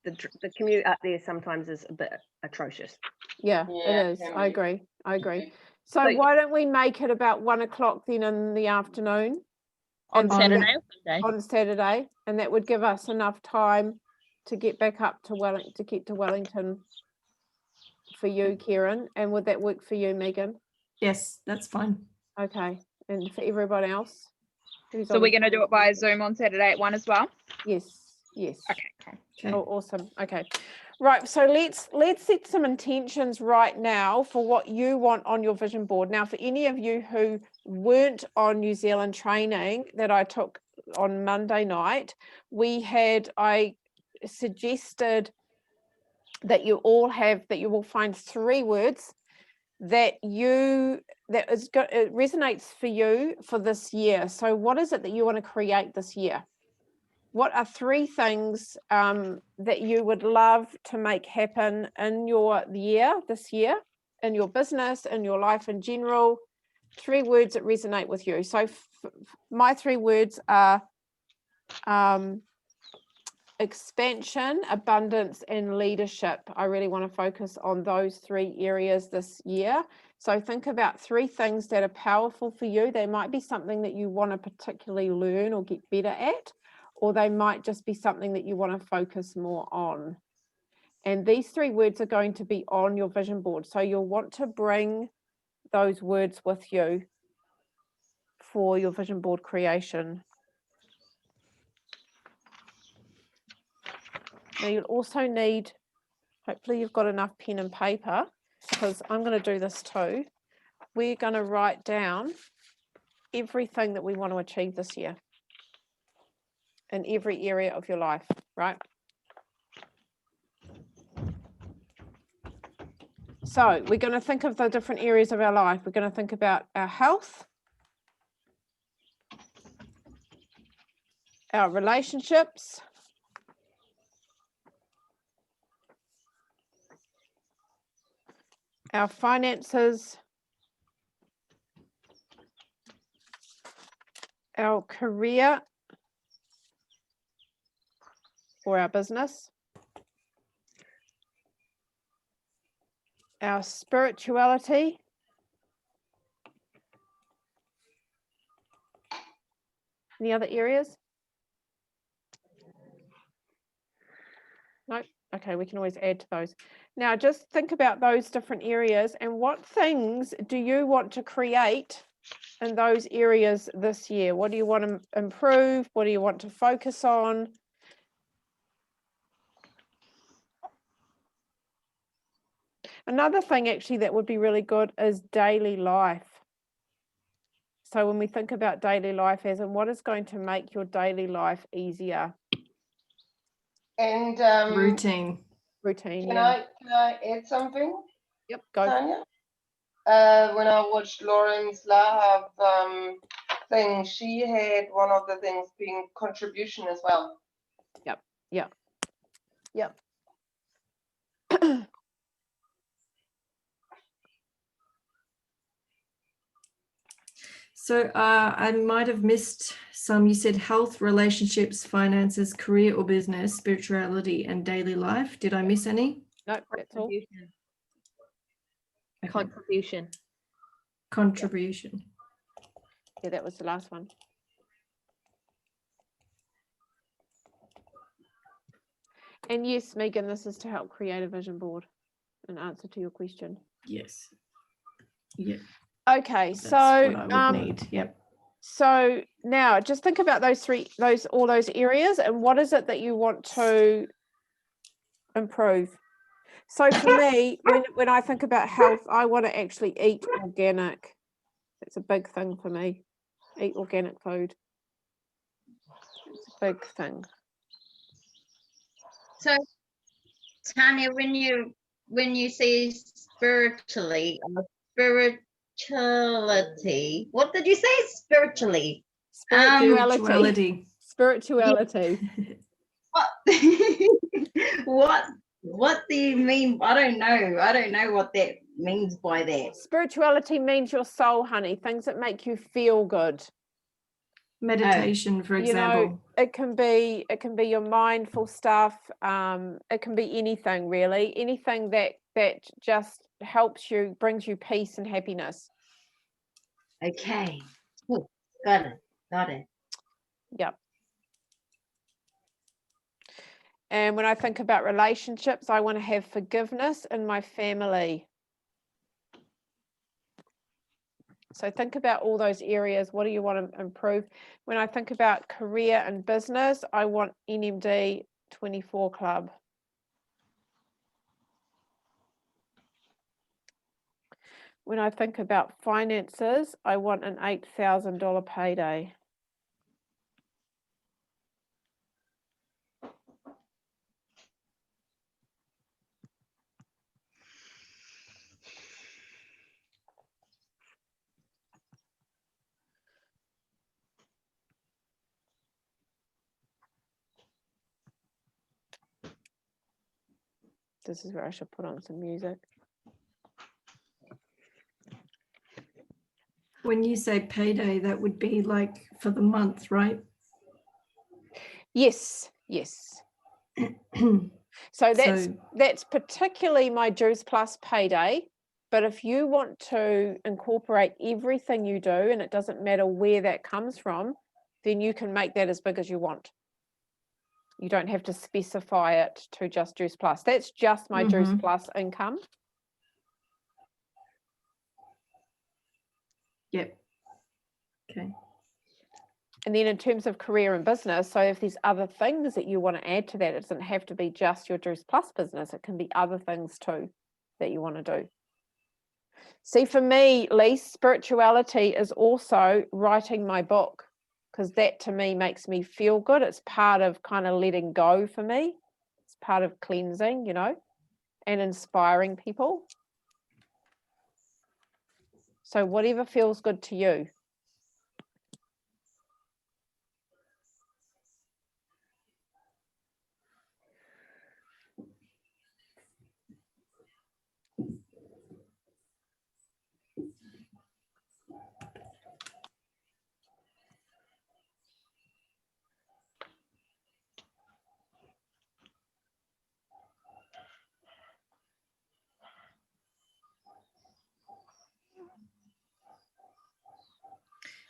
the commute up there sometimes is a bit atrocious. Yeah, Yeah, it is. can I be. agree. So So- why don't we make it about 1 o'clock then in the afternoon? On And Saturday that- or Sunday? On Saturday, and that would give us enough time to get back up to Wellington for you, Kieran. And would that work for you, Megan? Yes, that's fine. Okay. And for everybody else? who's So on we're the going to do call? it by Zoom on Saturday at 1 as well? Yes. Okay, cool. Okay. Oh, awesome. Okay. Right. So let's set some intentions right now for what you want on your vision board. Now, for any of you who weren't on New Zealand training that I took on Monday night, I suggested that you will find 3 words that it resonates for you for this year. So what is it that you want to create this year? What are 3 things that you would love to make happen in this year, in your business, in your life in general? 3 words that resonate with you. So my 3 words are expansion, abundance, and leadership. I really want to focus on those 3 areas this year. So think about 3 things that are powerful for you. They might be something that you want to particularly learn or get better at, or they might just be something that you want to focus more on. And these 3 words are going to be on your vision board. So you'll want to bring those words with you for your vision board creation. Now you'll also need, hopefully you've got enough pen and paper, because I'm going to do this too. We're going to write down everything that we want to achieve this year in every area of your life, right? So we're going to think of the different areas of our life. We're going to think about our health, our relationships, our finances, our career or our business, our spirituality, any other areas? No? Okay, we can always add to those. Now just think about those different areas and what things do you want to create in those areas this year? What do you want to improve? What do you want to focus on? Another thing actually that would be really good is daily life. So when we think about daily life as in what is going to make your daily life easier? And Routine. routine. Can Yeah. I add something, Yep. Go. Tanya? When I watched Lauren's Lahab thing, she had one of the things being contribution as well. Yep. Yep. Yep. So I might have missed some. You said health, relationships, finances, career or business, spirituality, and daily life. Did I miss any? No, that's all. Contribution. Okay. Contribution. Contribution. Yeah, that was the last one. And yes, Megan, this is to help create a vision board, in answer to your question. Yes. Yeah. Okay, That's so what I would need. Yep. so now just think about all those areas, and what is it that you want to improve? So for me, when I think about health, I want to actually eat organic. It's a big thing for me. Eat organic food. It's a big thing. So, Tanya, when you say spiritually, spirituality, what did you say? Spiritually. Spirituality. Spirituality. What? What do you mean? I don't know. I don't know what that means by that. Spirituality means your soul, honey. Things that make you feel good. Meditation, for You example. know, it can be your mindful stuff. It can be anything really. Anything that just helps you, brings you peace and happiness. Okay. Cool. Got it. Got it. Yep. And when I think about relationships, I want to have forgiveness in my family. So think about all those areas. What do you want to improve? When I think about career and business, I want NMD 24 Club. When I think about finances, I want an $8,000 payday. This is where I should put on some music. When you say payday, that would be like for the month, right? Yes, yes. So that's particularly my Juice Plus payday. But if you want to incorporate everything you do, and it doesn't matter where that comes from, then you can make that as big as you want. You don't have to specify it to just Juice Plus. That's just my Juice Plus income. Yep. Okay. And then in terms of career and business, so if there's other things that you want to add to that, it doesn't have to be just your Juice Plus business. It can be other things too that you want to do. See, for me, Lise, spirituality is also writing my book, because that to me makes me feel good. It's part of kind of letting go for me. It's part of cleansing, you know, and inspiring people. So whatever feels good to you.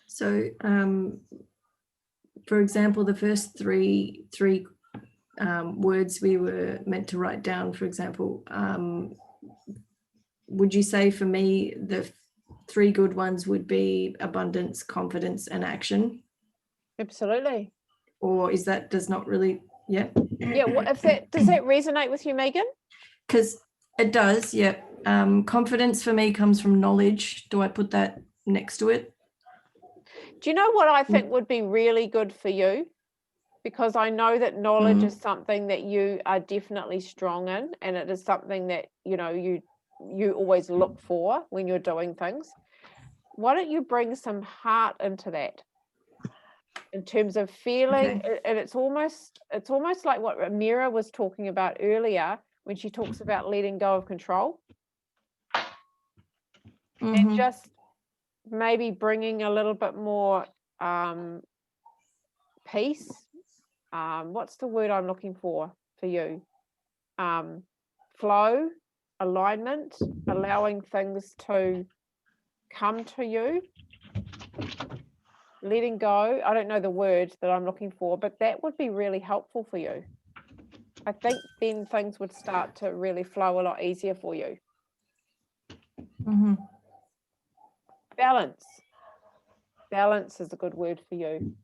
So, for example, the first three words we were meant to write down, for example, would you say for me the three good ones would be abundance, confidence, and action? Absolutely. Or is that does not really? Yeah. Yeah. Well, if that does that resonate with you, Megan? Because it does. Yeah. Confidence for me comes from knowledge. Do I put that next to it? Do you know what I think would be really good for you? because I know that knowledge Mhm. is something that you are definitely strong in, and it is something that, you know, you always look for when you're doing things. Why don't you bring some heart into that in terms of feeling? Okay. And it's almost like what Amira was talking about earlier when she talks about letting go of control, and Mhm. just maybe bringing a little bit more peace. What's the word I'm looking for you? Flow, alignment, allowing things to come to you, letting go. I don't know the word that I'm looking for, but that would be really helpful for you. I think then things would start to really flow a lot easier for you. Mhm. Balance. Balance is a good word for you.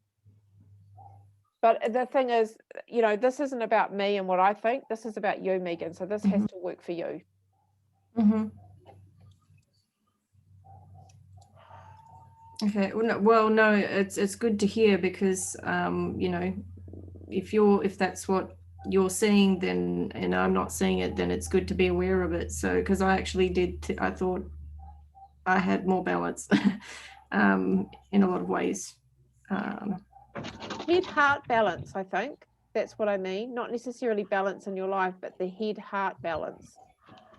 But the thing is, you know, this isn't about me and what I think. This is about you, Megan. So this has to work for you. Mhm. Okay. Well, no, it's good to hear because you know, if that's what you're seeing, then and I'm not seeing it, then it's good to be aware of it. So because I actually I thought I had more balance in a lot of ways. Head heart balance, I think. That's what I mean. Not necessarily balance in your life, but the head heart balance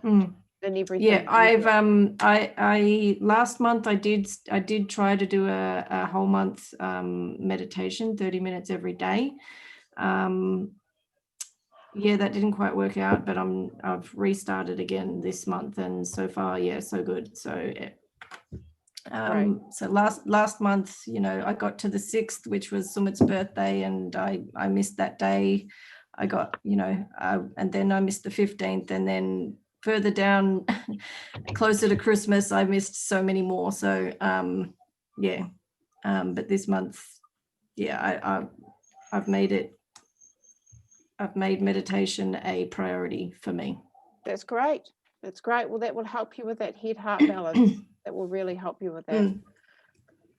Mm. in everything. Yeah, that you I've do. I last month I did try to do a whole month meditation, 30 minutes every day. Yeah, that didn't quite work out, but I've restarted again this month, and so far, yeah, so good. So Right. so last month, you know, I got to the 6th, which was Sumit's birthday, and I missed that day. I got, you know, and then I missed the 15th, and then further down closer to Christmas I missed so many more. So yeah, but this month, yeah, I've made meditation a priority for me. That's great. That's great. Well, that will help you with that head heart balance. That will really help you with that.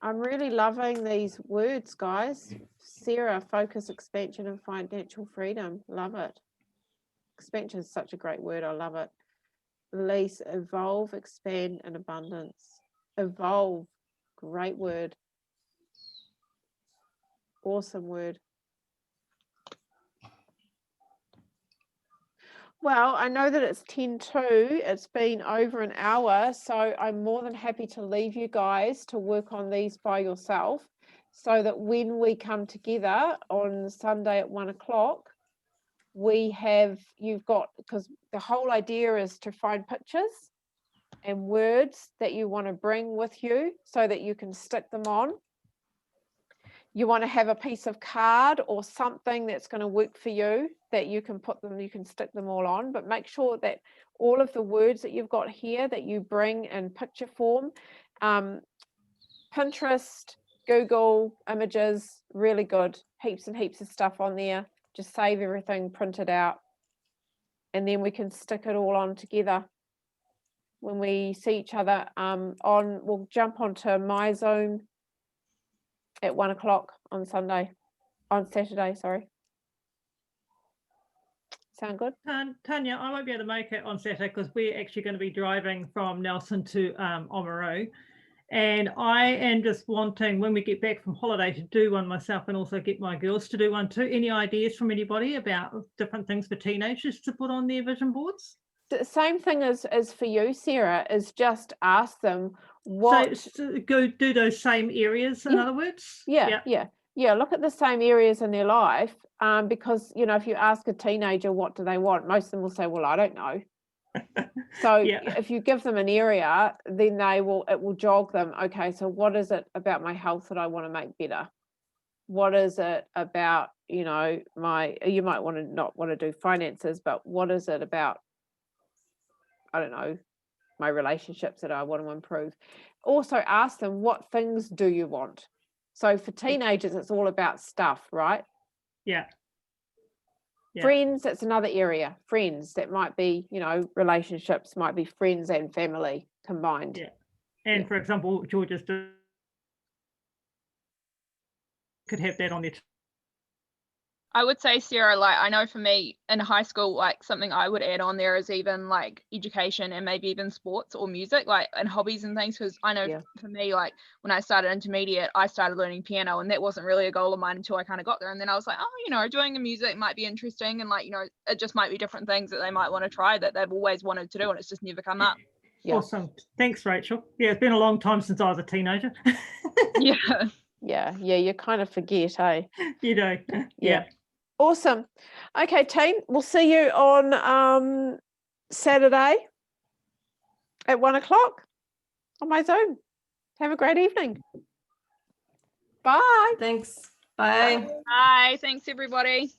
I'm really loving these words, guys. Sarah, focus, expansion, and financial freedom. Love it. Expansion is such a great word. I love it. Release, evolve, expand, and abundance. Evolve, great word. Awesome word. Well, I know that it's 10:02. It's been over an hour, so I'm more than happy to leave you guys to work on these by yourself, so that when we come together on Sunday at 1 o'clock, you've got, because the whole idea is to find pictures and words that you want to bring with you so that you can stick them on. You want to have a piece of card or something that's going to work for you that you can stick them all on, but make sure that all of the words that you've got here that you bring in picture form. Pinterest, Google images, really good. Heaps and heaps of stuff on there. Just save everything, print it out, and then we can stick it all on together. When we see each other we'll jump onto my Zoom at 1 o'clock on Saturday, sorry. Sound good? Tanya, I won't be able to make it on Saturday because we're actually going to be driving from Nelson to Oamaru. And I am just wanting, when we get back from holiday, to do one myself and also get my girls to do one too. Any ideas from anybody about different things for teenagers to put on their vision boards? The same thing as for you, Sarah, is just ask them what. So go do those same areas, in other words? Yeah. Look at the same areas in their life, because, you know, if you ask a teenager what do they want, most of them will say, well, I don't know. So if you give them an area, then it will jog them. Okay, so what is it about my health that I want to make better? What is it about, you know, you might not want to do finances, but what is it about, I don't know, my relationships that I want to improve? Also ask them, what things do you want? So for teenagers, it's all about stuff, right? Yeah. Friends, that's another area. Friends, that might be, you know, relationships, might be friends and family combined. Yeah. And for example, Georgia's could have that on there I would say, Sarah, like I know for me in high school, like something I would add on there is even like education and maybe even sports or music, like and hobbies and things. Because I know Yeah. for me, like when I started intermediate, I started learning piano, and that wasn't really a goal of mine until I kind of got there. And then I was like, oh, doing the music might be interesting, and like it just might be different things that they might want to try that they've always wanted to do, and it's just never come up. Yeah. Awesome. Thanks, Rachel. Yeah, it's been a long time since I was a teenager. Yeah. Yeah, you kind of forget, hey? You know. Yeah. Awesome. Okay, team, we'll see you on Saturday at 1:00 on my Zoom. Have a great evening. Bye. Thanks. Bye. Bye. Thanks, everybody.